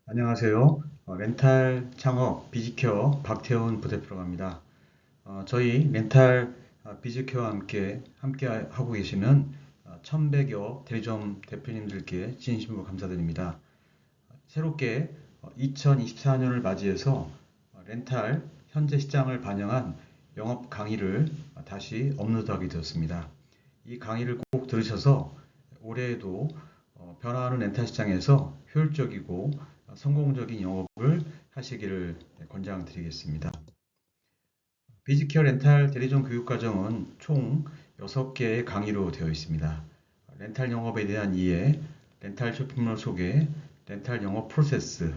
안녕하세요. 렌탈 창업 비지케어 박태훈 부대표라고 합니다. 저희 렌탈 비지케어와 함께 하고 계시는 1100여 대리점 대표님들께 진심으로 감사드립니다. 새롭게 2024년을 맞이해서 렌탈 현재 시장을 반영한 영업 강의를 다시 업로드하게 되었습니다. 이 강의를 꼭 들으셔서 올해에도 변화하는 렌탈 시장에서 효율적이고 성공적인 영업을 하시기를 권장드리겠습니다. 비지케어 렌탈 대리점 교육과정은 총 6개의 강의로 되어 있습니다. 렌탈 영업에 대한 이해, 렌탈 쇼핑몰 소개, 렌탈 영업 프로세스,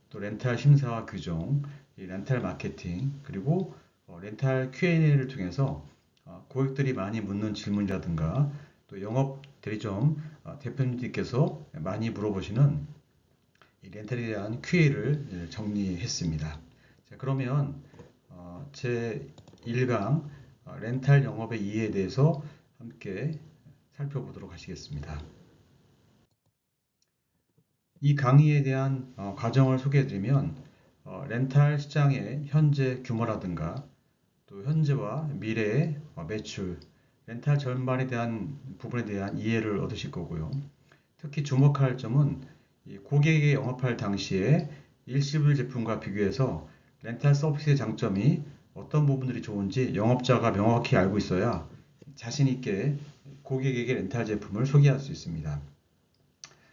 또 렌탈 심사와 규정, 렌탈 마케팅, 그리고 렌탈 Q&A를 통해서 고객들이 많이 묻는 질문이라든가 또 영업 대리점 대표님들께서 많이 물어보시는 이 렌탈에 대한 Q&A를 정리했습니다. 자, 그러면 제 1강 렌탈 영업의 이해에 대해서 함께 살펴보도록 하시겠습니다. 이 강의에 대한 과정을 소개해드리면 렌탈 시장의 현재 규모라든가 또 현재와 미래의 매출, 렌탈 전반에 대한 부분에 대한 이해를 얻으실 거고요. 특히 주목할 점은 이 고객에게 영업할 당시에 일시불 제품과 비교해서 렌탈 서비스의 장점이 어떤 부분들이 좋은지 영업자가 명확히 알고 있어야 자신 있게 고객에게 렌탈 제품을 소개할 수 있습니다.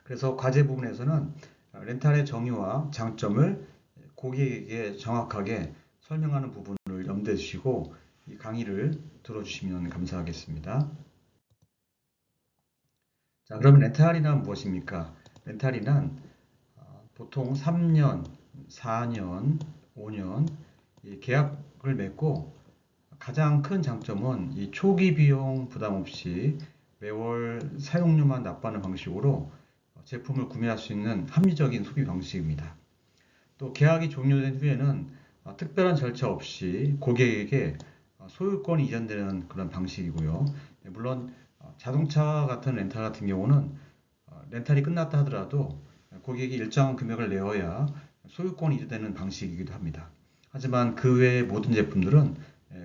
그래서 과제 부분에서는 렌탈의 정의와 장점을 고객에게 정확하게 설명하는 부분을 염두에 두시고 이 강의를 들어주시면 감사하겠습니다. 자, 그러면 렌탈이란 무엇입니까? 렌탈이란 보통 3년, 4년, 5년 계약을 맺고 가장 큰 장점은 이 초기 비용 부담 없이 매월 사용료만 납부하는 방식으로 제품을 구매할 수 있는 합리적인 소비 방식입니다. 또 계약이 종료된 후에는 특별한 절차 없이 고객에게 소유권이 이전되는 그런 방식이고요. 물론 자동차 같은 렌탈 같은 경우는 렌탈이 끝났다 하더라도 고객이 일정한 금액을 내어야 소유권이 이전되는 방식이기도 합니다. 하지만 그 외의 모든 제품들은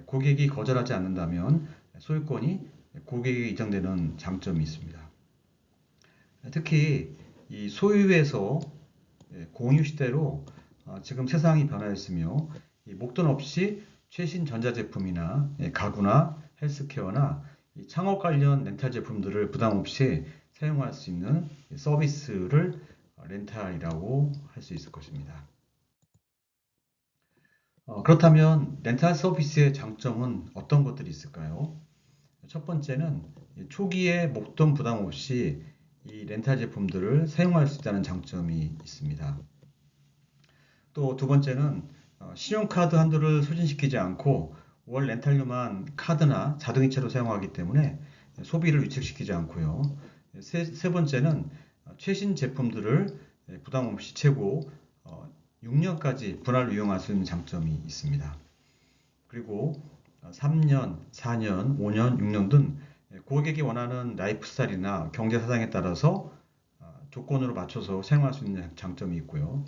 고객이 거절하지 않는다면 소유권이 고객에게 이전되는 장점이 있습니다. 특히 이 소유에서 공유 시대로 지금 세상이 변화했으며 목돈 없이 최신 전자제품이나 가구나 헬스케어나 창업 관련 렌탈 제품들을 부담 없이 사용할 수 있는 서비스를 렌탈이라고 할 수 있을 것입니다. 그렇다면 렌탈 서비스의 장점은 어떤 것들이 있을까요? 첫 번째는 초기에 목돈 부담 없이 이 렌탈 제품들을 사용할 수 있다는 장점이 있습니다. 또 두 번째는 신용카드 한도를 소진시키지 않고 월 렌탈료만 카드나 자동이체로 사용하기 때문에 소비를 위축시키지 않고요. 세 번째는 최신 제품들을 부담 없이 최고 6년까지 분할 이용할 수 있는 장점이 있습니다. 그리고 3년, 4년, 5년, 6년 등 고객이 원하는 라이프 스타일이나 경제 사정에 따라서 조건으로 맞춰서 사용할 수 있는 장점이 있고요.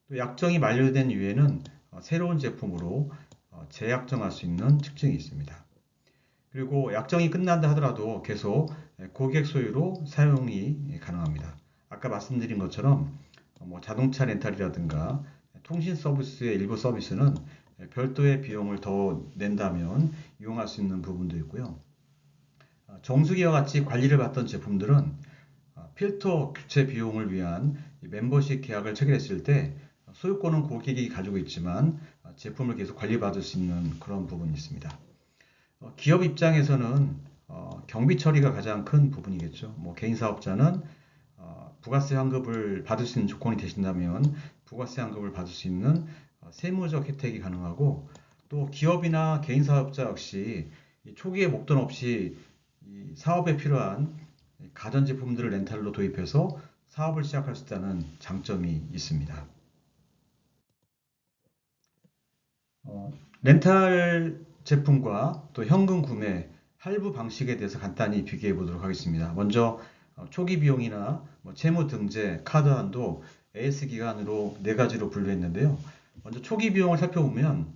또 약정이 만료된 이후에는 새로운 제품으로 재약정할 수 있는 특징이 있습니다. 그리고 약정이 끝난다 하더라도 계속 고객 소유로 사용이 가능합니다. 아까 말씀드린 것처럼 자동차 렌탈이라든가 통신 서비스의 일부 서비스는 별도의 비용을 더 낸다면 이용할 수 있는 부분도 있고요. 정수기와 같이 관리를 받던 제품들은 필터 교체 비용을 위한 멤버십 계약을 체결했을 때 소유권은 고객이 가지고 있지만 제품을 계속 관리받을 수 있는 그런 부분이 있습니다. 기업 입장에서는 경비 처리가 가장 큰 부분이겠죠. 개인 사업자는 부가세 환급을 받을 수 있는 조건이 되신다면 부가세 환급을 받을 수 있는 세무적 혜택이 가능하고 또 기업이나 개인 사업자 역시 초기에 목돈 없이 사업에 필요한 가전제품들을 렌탈로 도입해서 사업을 시작할 수 있다는 장점이 있습니다. 렌탈 제품과 또 현금 구매, 할부 방식에 대해서 간단히 비교해 보도록 하겠습니다. 먼저 초기 비용이나 채무 등재, 카드 한도, AS 기간으로 네 가지로 분류했는데요. 먼저 초기 비용을 살펴보면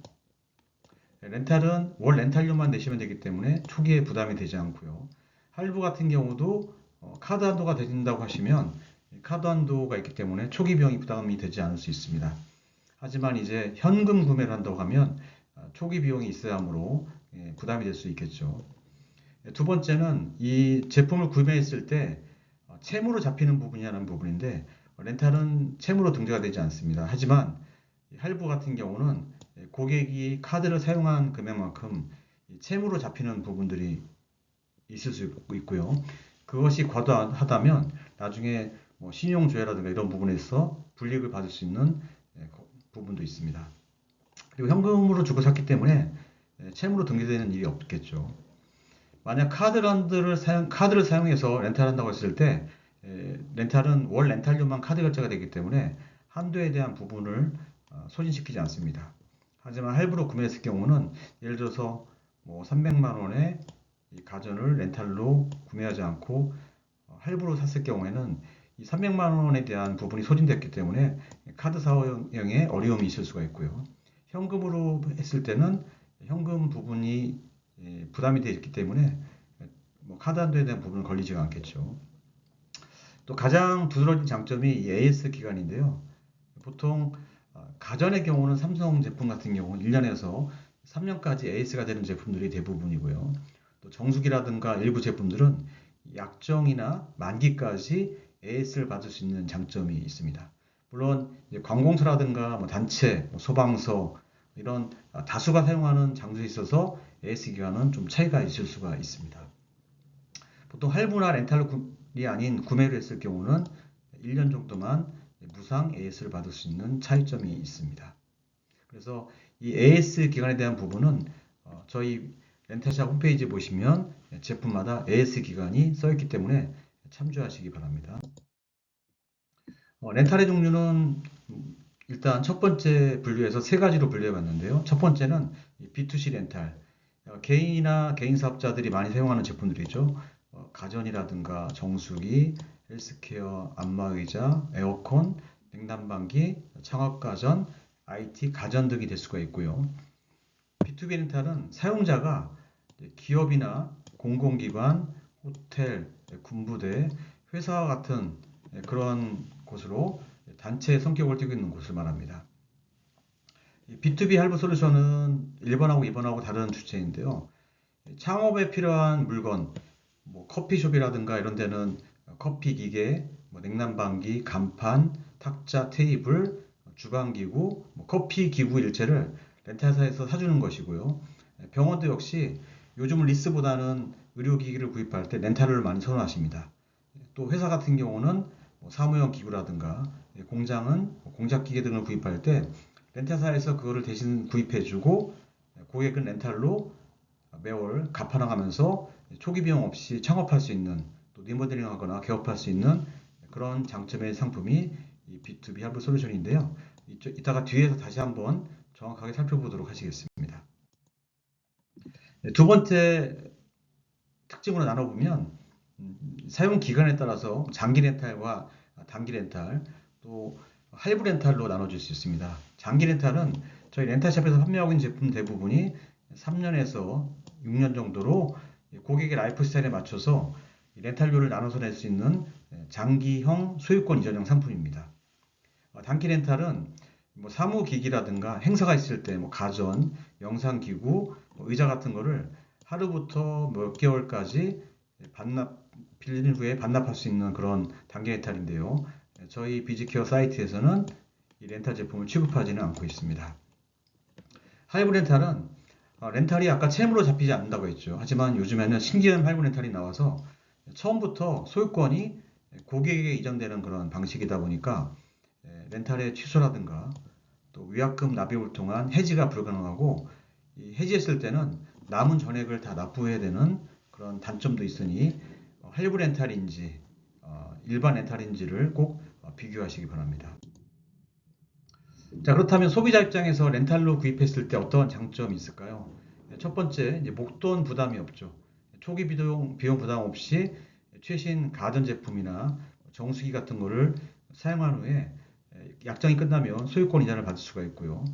렌탈은 월 렌탈료만 내시면 되기 때문에 초기에 부담이 되지 않고요. 할부 같은 경우도 카드 한도가 된다고 하시면 카드 한도가 있기 때문에 초기 비용이 부담이 되지 않을 수 있습니다. 하지만 이제 현금 구매를 한다고 하면 초기 비용이 있어야 하므로 부담이 될 수 있겠죠. 두 번째는 이 제품을 구매했을 때 채무로 잡히는 부분이라는 부분인데 렌탈은 채무로 등재가 되지 않습니다. 하지만 할부 같은 경우는 고객이 카드를 사용한 금액만큼 채무로 잡히는 부분들이 있을 수 있고요. 그것이 과도하다면 나중에 뭐 신용조회라든가 이런 부분에서 불이익을 받을 수 있는 부분도 있습니다. 그리고 현금으로 주고 샀기 때문에 채무로 등재되는 일이 없겠죠. 만약 카드를 사용해서 렌탈한다고 했을 때 렌탈은 월 렌탈료만 카드 결제가 되기 때문에 한도에 대한 부분을 소진시키지 않습니다. 하지만 할부로 구매했을 경우는 예를 들어서 뭐 300만 원의 가전을 렌탈로 구매하지 않고 할부로 샀을 경우에는 이 300만 원에 대한 부분이 소진됐기 때문에 카드 사용에 어려움이 있을 수가 있고요. 현금으로 했을 때는 현금 부분이 부담이 되어 있기 때문에 뭐 카드 한도에 대한 부분은 걸리지가 않겠죠. 또 가장 두드러진 장점이 이 AS 기간인데요. 보통 가전의 경우는 삼성 제품 같은 경우는 1년에서 3년까지 AS가 되는 제품들이 대부분이고요. 또 정수기라든가 일부 제품들은 약정이나 만기까지 AS를 받을 수 있는 장점이 있습니다. 물론 관공서라든가 뭐 단체, 뭐 소방서 이런 다수가 사용하는 장소에 있어서 AS 기간은 좀 차이가 있을 수가 있습니다. 보통 할부나 렌탈이 아닌 구매를 했을 경우는 1년 정도만 무상 AS를 받을 수 있는 차이점이 있습니다. 그래서 이 AS 기간에 대한 부분은 저희 렌탈샵 홈페이지 보시면 제품마다 AS 기간이 써 있기 때문에 참조하시기 바랍니다. 렌탈의 종류는 일단 첫 번째 분류에서 세 가지로 분류해 봤는데요. 첫 번째는 B2C 렌탈. 개인이나 개인 사업자들이 많이 사용하는 제품들이죠. 가전이라든가 정수기, 헬스케어, 안마의자, 에어컨, 냉난방기, 창업가전, IT, 가전 등이 될 수가 있고요. B2B 렌탈은 사용자가 기업이나 공공기관, 호텔, 군부대, 회사와 같은 그런 곳으로 단체의 성격을 띠고 있는 곳을 말합니다. B2B 할부 솔루션은 1번하고 2번하고 다른 주체인데요. 창업에 필요한 물건, 뭐 커피숍이라든가 이런 데는 커피 기계, 뭐 냉난방기, 간판, 탁자, 테이블, 주방기구, 뭐 커피 기구 일체를 렌탈사에서 사주는 것이고요. 병원도 역시 요즘은 리스보다는 의료기기를 구입할 때 렌탈을 많이 선호하십니다. 또 회사 같은 경우는 사무용 기구라든가 공장은 공작기계 등을 구입할 때 렌탈사에서 그거를 대신 구입해주고 고객은 렌탈로 매월 갚아나가면서 초기 비용 없이 창업할 수 있는 또 리모델링 하거나 개업할 수 있는 그런 장점의 상품이 이 B2B 할부 솔루션인데요. 이따가 뒤에서 다시 한번 정확하게 살펴보도록 하시겠습니다. 두 번째 특징으로 나눠보면 사용 기간에 따라서 장기 렌탈과 단기 렌탈 또 할부 렌탈로 나눠질 수 있습니다. 장기 렌탈은 저희 렌탈샵에서 판매하고 있는 제품 대부분이 3년에서 6년 정도로 고객의 라이프 스타일에 맞춰서 렌탈료를 나눠서 낼 수 있는 장기형 소유권 이전형 상품입니다. 단기 렌탈은 뭐 사무기기라든가 행사가 있을 때 뭐 가전, 영상기구, 뭐 의자 같은 거를 하루부터 몇 개월까지 빌린 후에 반납할 수 있는 그런 단기 렌탈인데요. 저희 비지케어 사이트에서는 이 렌탈 제품을 취급하지는 않고 있습니다. 할부 렌탈은 렌탈이 아까 채무로 잡히지 않는다고 했죠. 하지만 요즘에는 신기한 할부 렌탈이 나와서 처음부터 소유권이 고객에게 이전되는 그런 방식이다 보니까 렌탈의 취소라든가 또 위약금 납입을 통한 해지가 불가능하고 해지했을 때는 남은 전액을 다 납부해야 되는 그런 단점도 있으니 할부 렌탈인지 일반 렌탈인지를 꼭 비교하시기 바랍니다. 자, 그렇다면 소비자 입장에서 렌탈로 구입했을 때 어떤 장점이 있을까요? 첫 번째, 이제 목돈 부담이 없죠. 초기 비용 부담 없이 최신 가전 제품이나 정수기 같은 거를 사용한 후에 약정이 끝나면 소유권 이전을 받을 수가 있고요.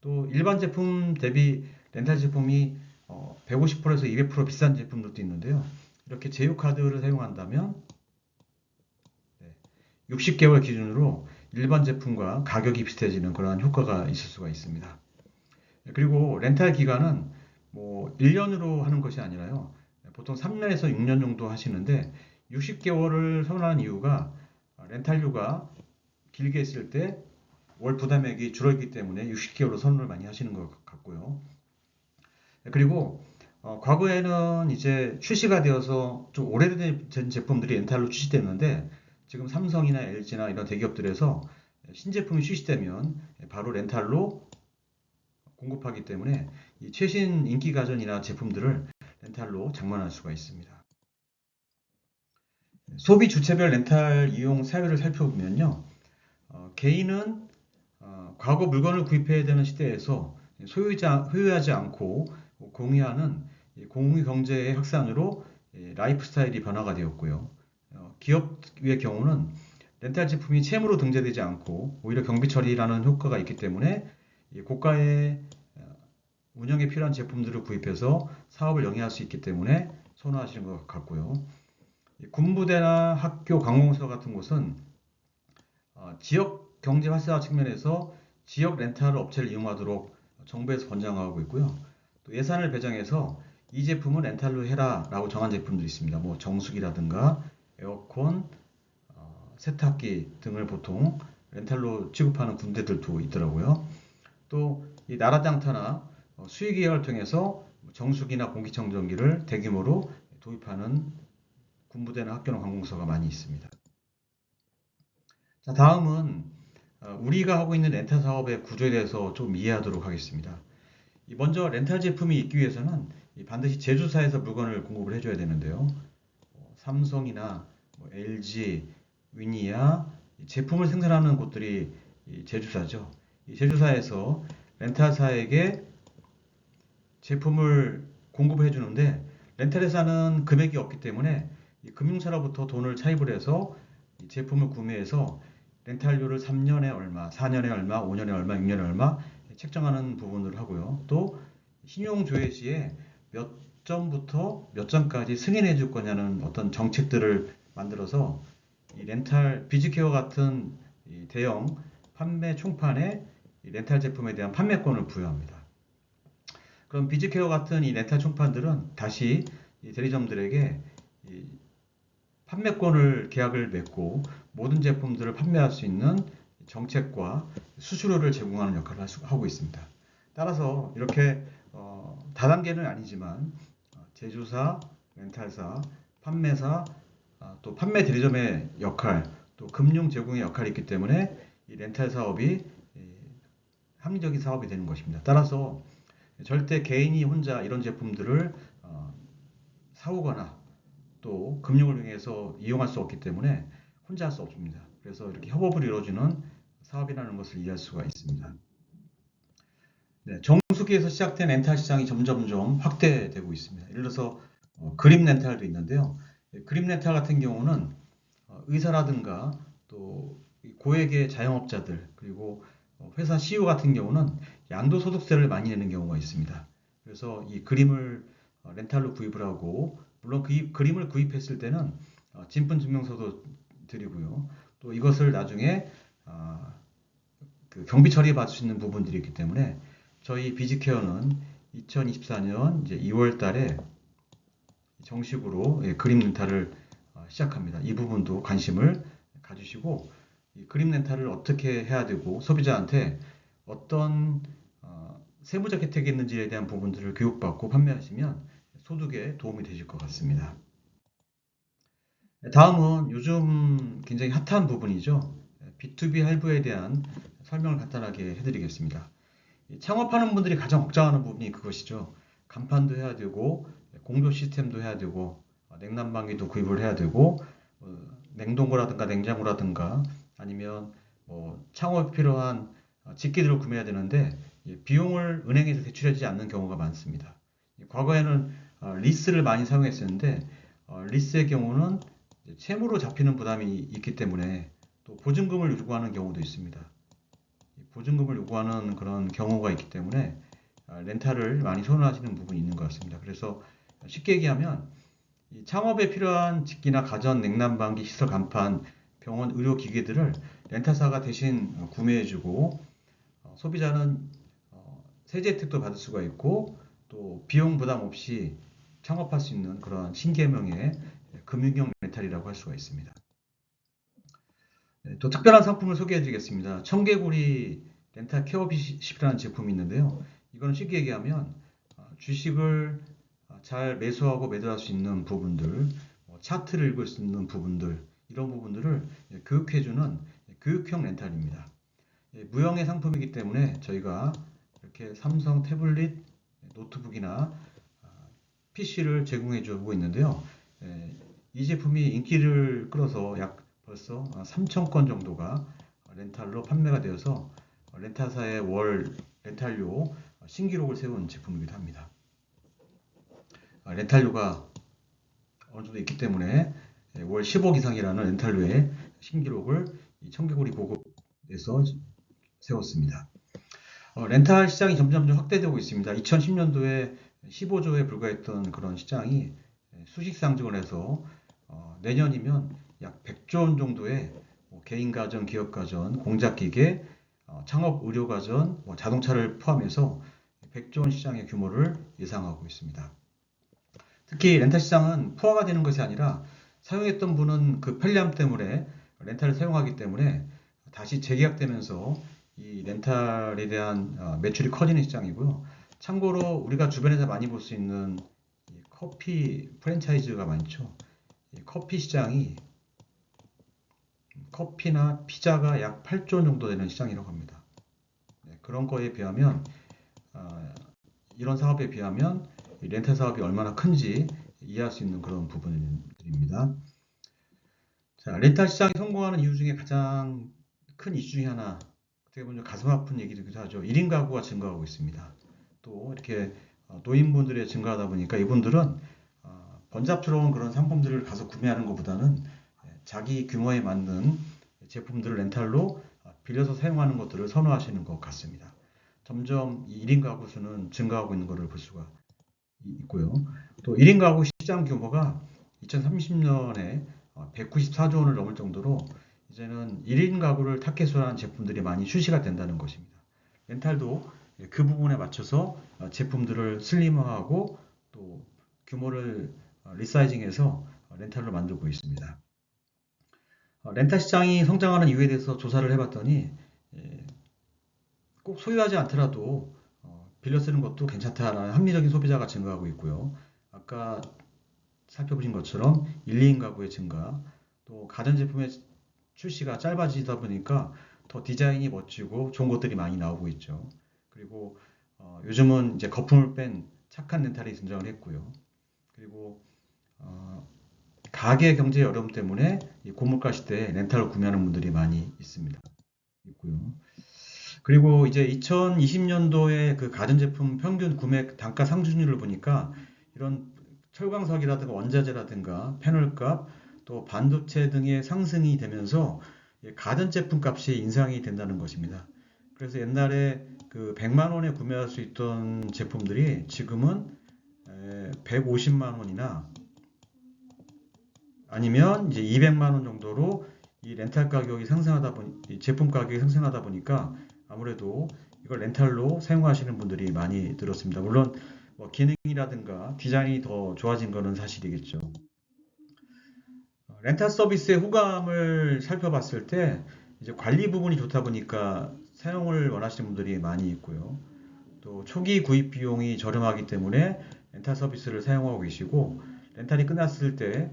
또 일반 제품 대비 렌탈 제품이 150%에서 200% 비싼 제품들도 있는데요. 이렇게 제휴카드를 사용한다면 60개월 기준으로 일반 제품과 가격이 비슷해지는 그러한 효과가 있을 수가 있습니다. 그리고 렌탈 기간은 뭐 1년으로 하는 것이 아니라요. 보통 3년에서 6년 정도 하시는데 60개월을 선호하는 이유가 렌탈료가 길게 했을 때 월 부담액이 줄어들기 때문에 60개월로 선호를 많이 하시는 것 같고요. 그리고 과거에는 이제 출시가 되어서 좀 오래된 제품들이 렌탈로 출시됐는데 지금 삼성이나 LG나 이런 대기업들에서 신제품이 출시되면 바로 렌탈로 공급하기 때문에 이 최신 인기 가전이나 제품들을 렌탈로 장만할 수가 있습니다. 소비 주체별 렌탈 이용 사유를 살펴보면요. 개인은 과거 물건을 구입해야 되는 시대에서 소유하지 않고 공유하는 공유 경제의 확산으로 라이프 스타일이 변화가 되었고요. 기업의 경우는 렌탈 제품이 채무로 등재되지 않고 오히려 경비 처리라는 효과가 있기 때문에 고가의 운영에 필요한 제품들을 구입해서 사업을 영위할 수 있기 때문에 선호하시는 것 같고요. 군부대나 학교, 관공서 같은 곳은 지역 경제 활성화 측면에서 지역 렌탈 업체를 이용하도록 정부에서 권장하고 있고요. 또 예산을 배정해서 이 제품은 렌탈로 해라 라고 정한 제품들이 있습니다. 뭐 정수기라든가 에어컨, 세탁기 등을 보통 렌탈로 취급하는 군대들도 있더라고요. 또 이 나라장터나 수의계약을 통해서 정수기나 공기청정기를 대규모로 도입하는 군부대나 학교나 관공서가 많이 있습니다. 자, 다음은 우리가 하고 있는 렌탈 사업의 구조에 대해서 좀 이해하도록 하겠습니다. 먼저 렌탈 제품이 있기 위해서는 반드시 제조사에서 물건을 공급을 해줘야 되는데요. 삼성이나 LG, 위니아 제품을 생산하는 곳들이 제조사죠. 이 제조사에서 렌탈사에게 제품을 공급해 주는데 렌탈회사는 금액이 없기 때문에 금융사로부터 돈을 차입을 해서 제품을 구매해서 렌탈료를 3년에 얼마, 4년에 얼마, 5년에 얼마, 6년에 얼마 책정하는 부분을 하고요. 또 신용조회 시에 몇 점부터 몇 점까지 승인해 줄 거냐는 어떤 정책들을 만들어서 이 렌탈 비즈케어 같은 이 대형 판매 총판에 이 렌탈 제품에 대한 판매권을 부여합니다. 그럼 비즈케어 같은 이 렌탈 총판들은 다시 이 대리점들에게 이 판매권을 계약을 맺고 모든 제품들을 판매할 수 있는 정책과 수수료를 제공하는 역할을 하고 있습니다. 따라서 이렇게 다단계는 아니지만 제조사, 렌탈사, 판매사, 또 판매 대리점의 역할, 또 금융 제공의 역할이 있기 때문에 이 렌탈 사업이 합리적인 사업이 되는 것입니다. 따라서 절대 개인이 혼자 이런 제품들을 사오거나 또 금융을 통해서 이용할 수 없기 때문에 혼자 할 수 없습니다. 그래서 이렇게 협업을 이루어주는 사업이라는 것을 이해할 수가 있습니다. 네, 정수기에서 시작된 렌탈 시장이 점점점 확대되고 있습니다. 예를 들어서 그림 렌탈도 있는데요. 그림 렌탈 같은 경우는 의사라든가 또 고액의 자영업자들 그리고 회사 CEO 같은 경우는 양도소득세를 많이 내는 경우가 있습니다. 그래서 이 그림을 렌탈로 구입을 하고 물론 그 그림을 구입했을 때는 진품증명서도 드리고요. 또 이것을 나중에 그 경비 처리 받을 수 있는 부분들이 있기 때문에 저희 비즈케어는 2024년 이제 2월 달에 정식으로 그림 렌탈을 시작합니다. 이 부분도 관심을 가주시고 이 그림 렌탈을 어떻게 해야 되고 소비자한테 어떤 세무적 혜택이 있는지에 대한 부분들을 교육받고 판매하시면 소득에 도움이 되실 것 같습니다. 다음은 요즘 굉장히 핫한 부분이죠. B2B 할부에 대한 설명을 간단하게 해드리겠습니다. 창업하는 분들이 가장 걱정하는 부분이 그것이죠. 간판도 해야 되고 공조 시스템도 해야 되고 냉난방기도 구입을 해야 되고 냉동고라든가 냉장고라든가 아니면 창업에 필요한 집기들을 구매해야 되는데 비용을 은행에서 대출해주지 않는 경우가 많습니다. 과거에는 리스를 많이 사용했었는데 리스의 경우는 채무로 잡히는 부담이 있기 때문에 또 보증금을 요구하는 경우도 있습니다. 보증금을 요구하는 그런 경우가 있기 때문에 렌탈을 많이 선호하시는 부분이 있는 것 같습니다. 그래서 쉽게 얘기하면 이 창업에 필요한 직기나 가전, 냉난방기, 시설 간판, 병원, 의료 기계들을 렌탈사가 대신 구매해주고 소비자는 세제 혜택도 받을 수가 있고 또 비용 부담 없이 창업할 수 있는 그런 신개념의 금융형 렌탈이라고 할 수가 있습니다. 또 특별한 상품을 소개해 드리겠습니다. 청개구리 렌탈 케어비십이라는 제품이 있는데요. 이거는 쉽게 얘기하면 주식을 잘 매수하고 매도할 수 있는 부분들, 차트를 읽을 수 있는 부분들, 이런 부분들을 교육해주는 교육형 렌탈입니다. 무형의 상품이기 때문에 저희가 이렇게 삼성 태블릿, 노트북이나 PC를 제공해주고 있는데요. 이 제품이 인기를 끌어서 약 벌써 3,000건 정도가 렌탈로 판매가 되어서 렌탈사의 월 렌탈료 신기록을 세운 제품이기도 합니다. 렌탈료가 어느 정도 있기 때문에 월 10억 이상이라는 렌탈료의 신기록을 이 청개구리 고급에서 세웠습니다. 렌탈 시장이 점점 확대되고 있습니다. 2010년도에 15조에 불과했던 그런 시장이 수직 상승을 해서 내년이면 약 100조 원 정도의 개인 가전, 기업 가전, 공작 기계, 창업 의료 가전, 자동차를 포함해서 100조 원 시장의 규모를 예상하고 있습니다. 특히 렌탈 시장은 포화가 되는 것이 아니라 사용했던 분은 그 편리함 때문에 렌탈을 사용하기 때문에 다시 재계약되면서 이 렌탈에 대한 매출이 커지는 시장이고요. 참고로 우리가 주변에서 많이 볼 수 있는 커피 프랜차이즈가 많죠. 커피 시장이 커피나 피자가 약 8조 원 정도 되는 시장이라고 합니다. 그런 거에 비하면 이런 사업에 비하면 렌탈 사업이 얼마나 큰지 이해할 수 있는 그런 부분들입니다. 자, 렌탈 시장이 성공하는 이유 중에 가장 큰 이슈 중에 하나, 어떻게 보면 가슴 아픈 얘기이기도 하죠. 1인 가구가 증가하고 있습니다. 또 이렇게 노인분들이 증가하다 보니까 이분들은 번잡스러운 그런 상품들을 가서 구매하는 것보다는 자기 규모에 맞는 제품들을 렌탈로 빌려서 사용하는 것들을 선호하시는 것 같습니다. 점점 이 1인 가구 수는 증가하고 있는 것을 볼 수가 있고요. 또 1인 가구 시장 규모가 2030년에 194조 원을 넘을 정도로 이제는 1인 가구를 타겟으로 한 제품들이 많이 출시가 된다는 것입니다. 렌탈도 그 부분에 맞춰서 제품들을 슬림화하고 또 규모를 리사이징해서 렌탈로 만들고 있습니다. 렌탈 시장이 성장하는 이유에 대해서 조사를 해봤더니 꼭 소유하지 않더라도 빌려 쓰는 것도 괜찮다라는 합리적인 소비자가 증가하고 있고요. 아까 살펴보신 것처럼 1, 2인 가구의 증가, 또 가전제품의 출시가 짧아지다 보니까 더 디자인이 멋지고 좋은 것들이 많이 나오고 있죠. 그리고 요즘은 이제 거품을 뺀 착한 렌탈이 등장을 했고요. 그리고 가계 경제 어려움 때문에 이 고물가 시대에 렌탈을 구매하는 분들이 많이 있고요. 그리고 이제 2020년도에 그 가전제품 평균 구매 단가 상승률을 보니까 이런 철광석이라든가 원자재라든가 패널값 또 반도체 등의 상승이 되면서 가전제품 값이 인상이 된다는 것입니다. 그래서 옛날에 그 100만 원에 구매할 수 있던 제품들이 지금은 150만 원이나 아니면 이제 200만 원 정도로 이 렌탈 가격이 상승하다 보니 제품 가격이 상승하다 보니까 아무래도 이걸 렌탈로 사용하시는 분들이 많이 늘었습니다. 물론 뭐 기능이라든가 디자인이 더 좋아진 것은 사실이겠죠. 렌탈 서비스의 호감을 살펴봤을 때 이제 관리 부분이 좋다 보니까 사용을 원하시는 분들이 많이 있고요. 또 초기 구입 비용이 저렴하기 때문에 렌탈 서비스를 사용하고 계시고 렌탈이 끝났을 때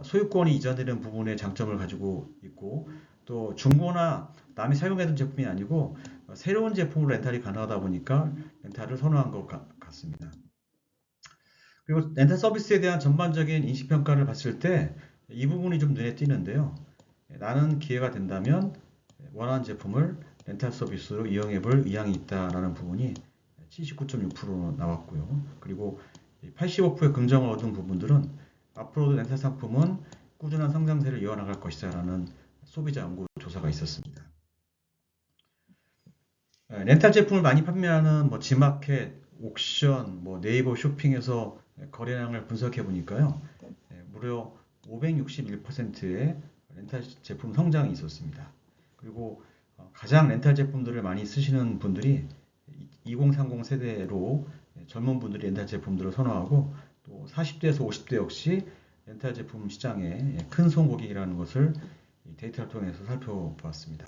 소유권이 이전되는 부분의 장점을 가지고 있고 또 중고나 남이 사용했던 제품이 아니고 새로운 제품으로 렌탈이 가능하다 보니까 렌탈을 선호한 것 같습니다. 그리고 렌탈 서비스에 대한 전반적인 인식평가를 봤을 때 이 부분이 좀 눈에 띄는데요. 나는 기회가 된다면 원하는 제품을 렌탈 서비스로 이용해 볼 의향이 있다라는 부분이 79.6% 나왔고요. 그리고 85%의 긍정을 얻은 부분들은 앞으로도 렌탈 상품은 꾸준한 성장세를 이어나갈 것이다 라는 소비자 연구 조사가 있었습니다. 렌탈 제품을 많이 판매하는 뭐 지마켓, 옥션, 뭐 네이버 쇼핑에서 거래량을 분석해 보니까요, 무려 561%의 렌탈 제품 성장이 있었습니다. 그리고 가장 렌탈 제품들을 많이 쓰시는 분들이 2030 세대로 젊은 분들이 렌탈 제품들을 선호하고, 또 40대에서 50대 역시 렌탈 제품 시장에 큰 손고객이라는 것을 데이터를 통해서 살펴보았습니다.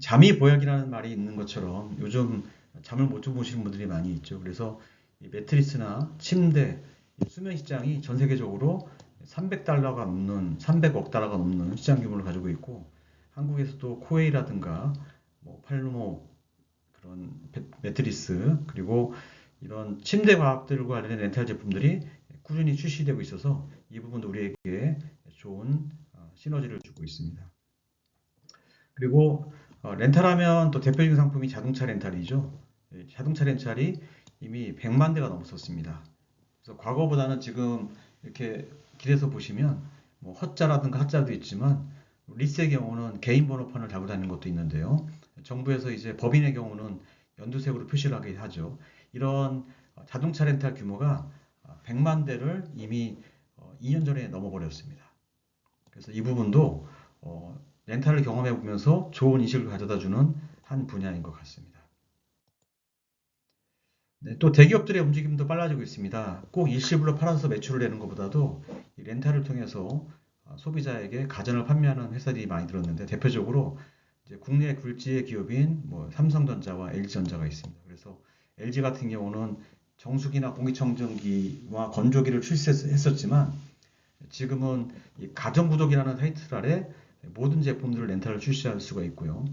잠이 보약이라는 말이 있는 것처럼 요즘 잠을 못 주무시는 분들이 많이 있죠. 그래서 이 매트리스나 침대, 수면 시장이 전 세계적으로 300달러가 넘는, 300억 달러가 넘는 시장 규모를 가지고 있고, 한국에서도 코웨이라든가 뭐 팔로모 그런 매트리스, 그리고 이런 침대 과학들과 관련된 렌탈 제품들이 꾸준히 출시되고 있어서 이 부분도 우리에게 좋은 시너지를 주고 있습니다. 그리고 렌탈하면 또 대표적인 상품이 자동차 렌탈이죠. 자동차 렌탈이 이미 100만 대가 넘었었습니다. 그래서 과거보다는 지금 이렇게 길에서 보시면 뭐 헛자라든가 핫자도 있지만, 리스의 경우는 개인 번호판을 달고 다니는 것도 있는데요. 정부에서 이제 법인의 경우는 연두색으로 표시를 하게 하죠. 이런 자동차 렌탈 규모가 100만 대를 이미 2년 전에 넘어버렸습니다. 그래서 이 부분도 렌탈을 경험해 보면서 좋은 인식을 가져다 주는 한 분야인 것 같습니다. 네, 또 대기업들의 움직임도 빨라지고 있습니다. 꼭 일시불로 팔아서 매출을 내는 것보다도 이 렌탈을 통해서 소비자에게 가전을 판매하는 회사들이 많이 들었는데, 대표적으로 이제 국내 굴지의 기업인 뭐 삼성전자와 LG전자가 있습니다. 그래서 LG 같은 경우는 정수기나 공기청정기와 건조기를 출시했었지만, 지금은 이 가전구독이라는 타이틀 아래 모든 제품들을 렌탈을 출시할 수가 있고요.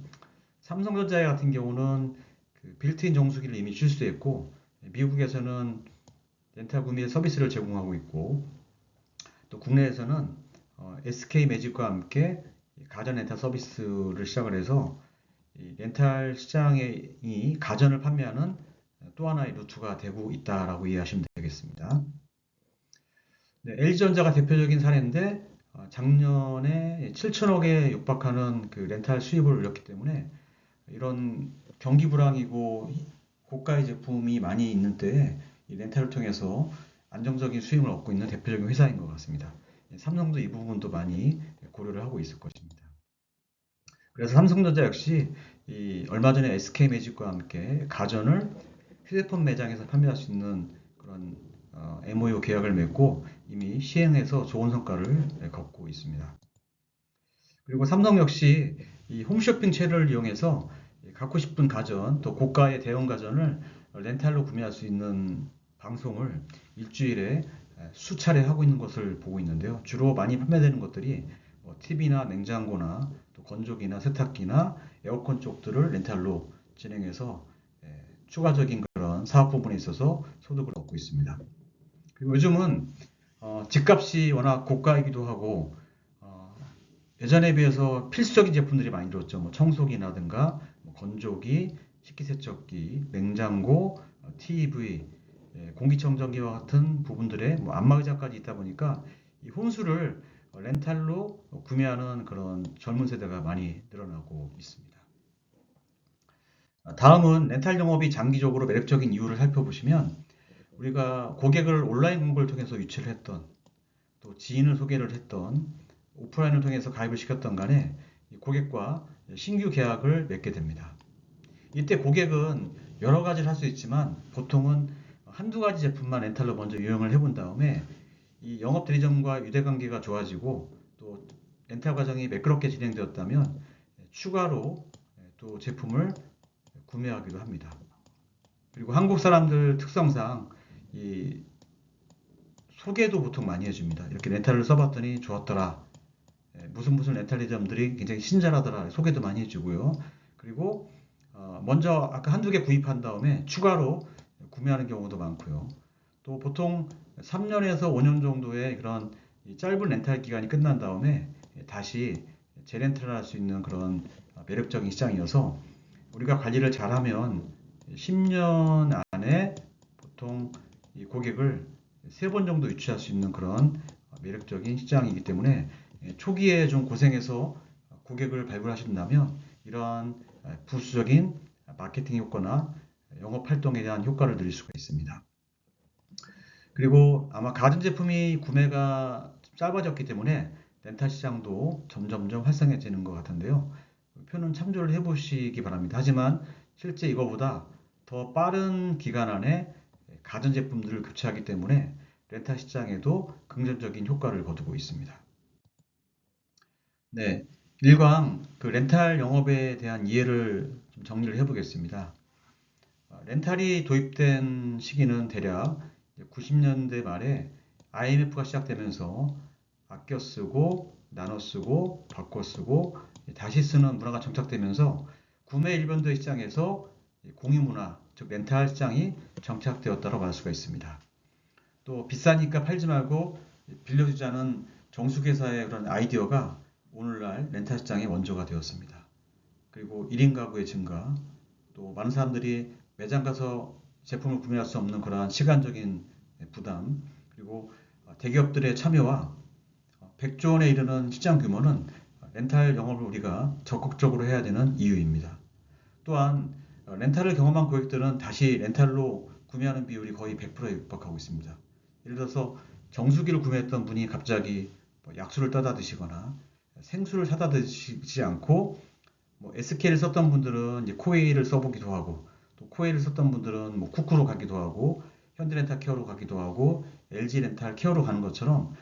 삼성전자 같은 경우는 그 빌트인 정수기를 이미 출시했고, 미국에서는 렌탈 구매 서비스를 제공하고 있고, 또 국내에서는 SK 매직과 함께 가전 렌탈 서비스를 시작을 해서 이 렌탈 시장이 가전을 판매하는 또 하나의 루트가 되고 있다라고 이해하시면 되겠습니다. 네, LG전자가 대표적인 사례인데, 작년에 7천억에 육박하는 그 렌탈 수입을 올렸기 때문에, 이런 경기 불황이고 고가의 제품이 많이 있는 때에 이 렌탈을 통해서 안정적인 수익을 얻고 있는 대표적인 회사인 것 같습니다. 삼성도 이 부분도 많이 고려를 하고 있을 것입니다. 그래서 삼성전자 역시 이 얼마 전에 SK 매직과 함께 가전을 휴대폰 매장에서 판매할 수 있는 그런 MOU 계약을 맺고 이미 시행해서 좋은 성과를 거두고 있습니다. 그리고 삼성 역시 이 홈쇼핑 채널을 이용해서 갖고 싶은 가전, 또 고가의 대형 가전을 렌탈로 구매할 수 있는 방송을 일주일에 수차례 하고 있는 것을 보고 있는데요. 주로 많이 판매되는 것들이 뭐 TV나 냉장고나 또 건조기나 세탁기나 에어컨 쪽들을 렌탈로 진행해서 추가적인 그런 사업 부분에 있어서 소득을 얻고 있습니다. 그리고 요즘은 집값이 워낙 고가이기도 하고, 예전에 비해서 필수적인 제품들이 많이 들었죠. 뭐 청소기라든가 뭐 건조기, 식기세척기, 냉장고, TV, 공기청정기와 같은 부분들의 뭐 안마의자까지 있다 보니까 이 혼수를 렌탈로 구매하는 그런 젊은 세대가 많이 늘어나고 있습니다. 다음은 렌탈 영업이 장기적으로 매력적인 이유를 살펴보시면, 우리가 고객을 온라인 공부를 통해서 유치를 했던, 또 지인을 소개를 했던, 오프라인을 통해서 가입을 시켰던 간에 고객과 신규 계약을 맺게 됩니다. 이때 고객은 여러 가지를 할 수 있지만, 보통은 한두 가지 제품만 렌탈로 먼저 유용을 해본 다음에 이 영업 대리점과 유대 관계가 좋아지고, 또 렌탈 과정이 매끄럽게 진행되었다면 추가로 또 제품을 구매하기도 합니다. 그리고 한국 사람들 특성상 이 소개도 보통 많이 해줍니다. 이렇게 렌탈을 써봤더니 좋았더라. 무슨 렌탈 대리점들이 굉장히 친절하더라. 소개도 많이 해주고요. 그리고 먼저 아까 한두 개 구입한 다음에 추가로 구매하는 경우도 많고요. 또 보통 3년에서 5년 정도의 그런 짧은 렌탈 기간이 끝난 다음에 다시 재렌탈을 할 수 있는 그런 매력적인 시장이어서, 우리가 관리를 잘하면 10년 안에 보통 이 고객을 3번 정도 유치할 수 있는 그런 매력적인 시장이기 때문에, 초기에 좀 고생해서 고객을 발굴하신다면 이러한 부수적인 마케팅 효과나 영업 활동에 대한 효과를 누릴 수가 있습니다. 그리고 아마 가전제품이 구매가 짧아졌기 때문에 렌탈 시장도 점점점 활성해지는 것 같은데요. 표는 참조를 해보시기 바랍니다. 하지만 실제 이거보다 더 빠른 기간 안에 가전제품들을 교체하기 때문에 렌탈 시장에도 긍정적인 효과를 거두고 있습니다. 네, 1강 그 렌탈 영업에 대한 이해를 좀 정리를 해보겠습니다. 렌탈이 도입된 시기는 대략 90년대 말에 IMF가 시작되면서 아껴 쓰고 나눠 쓰고 바꿔 쓰고 다시 쓰는 문화가 정착되면서 구매 일변도의 시장에서 공유 문화, 즉 렌탈 시장이 정착되었다고 말 수가 있습니다. 또 비싸니까 팔지 말고 빌려주자는 정수기사의 그런 아이디어가 오늘날 렌탈 시장의 원조가 되었습니다. 그리고 1인 가구의 증가, 또 많은 사람들이 매장 가서 제품을 구매할 수 없는 그러한 시간적인 부담, 그리고 대기업들의 참여와 100조 원에 이르는 시장 규모는 렌탈 영업을 우리가 적극적으로 해야 되는 이유입니다. 또한 렌탈을 경험한 고객들은 다시 렌탈로 구매하는 비율이 거의 100%에 육박하고 있습니다. 예를 들어서 정수기를 구매했던 분이 갑자기 약수를 떠다 드시거나 생수를 사다 드시지 않고 SK를 썼던 분들은 이제 코웨이를 써보기도 하고 또 코웨이를 썼던 분들은 쿠쿠로 가기도 하고 현대렌탈 케어로 가기도 하고 LG 렌탈 케어로 가는 것처럼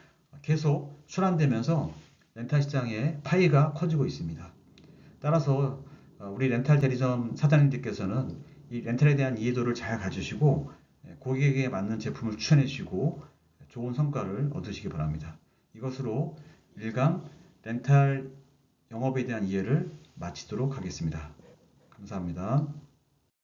계속 순환되면서 렌탈 시장의 파이가 커지고 있습니다. 따라서 우리 렌탈 대리점 사장님들께서는 이 렌탈에 대한 이해도를 잘 가지시고 고객에게 맞는 제품을 추천해 주시고 좋은 성과를 얻으시기 바랍니다. 이것으로 1강 렌탈 영업에 대한 이해를 마치도록 하겠습니다. 감사합니다.